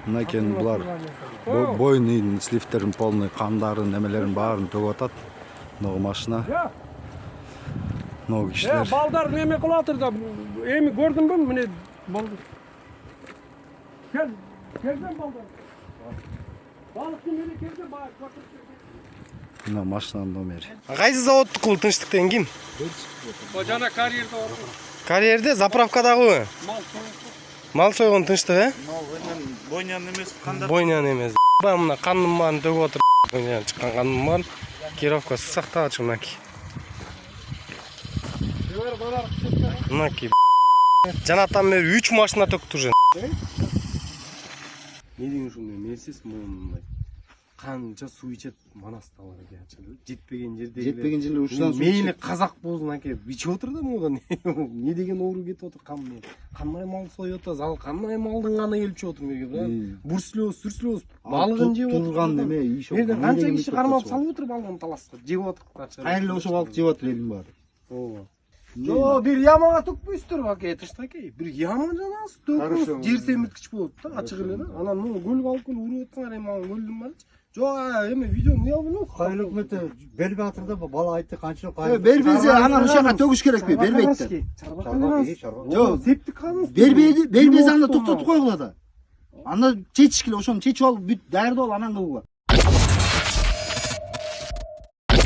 Мынакей булар бойный сливтерин полный кандарын немелерин баарын төгүп атат. Мына машина. Мына кишилер. Балдар неме кылып атыр да эми көрдүңбү? Міне балдар. Келген балдар. Балыктын неме келген баары. Мына машинанын номери. Кайсы заводтук бул тынчтыктан ким? О жана карьерде бар. Карьерде заправкадагы. Мал сойгон тынчтык, э? Бойнян эмес, кандай? Бойнян эмес. Мына каным баарын төгүп отур. Бойнян чыккан каным бар. Кировка суу сактагыч мынакей. Мынакей. Жанатан бери 3 машина төктү уже. Не деген ушундай мелсиз мындай. Канча суу ичет Манаста бар экен. Жетпеген Жетпеген ушундан суу мейли казак болсун аке. Ичип отур да муну. Не деген оору кетип отур кан менен. Кандай мал союп атат, ал кандай малдын каны келип чыгып отур мерге. Бурслөөбүз, сүрслөөбүз. Балыгын жеп отур. Турган неме иш. Мерде канча киши кармап салып отур балыгын таласка. Жеп атып. Кайрылы ошо балык жеп атыр элдин баары. Ооба. Жо, бир ямага төкпөйсүздөр аке, тыштаке. Бир яма жанагы төкпөйсүз. Жер семирткич болот да, ачык эле да. Анан муну көлгө алып келип уруп атсаңар эми аны көлдүн барчы. Жо, эми видеону не алып эле? Кайыл өкмөтү бербей атыр да бала айтты канча Бербесе анан ушака төгүш керекпи? Бербейт да. Жо, септик каныбыз. Бербесе анда токтотуп койгула да. Анда чечиш керек, ошону чечип алып бүт даярдап ал анан кылгыла.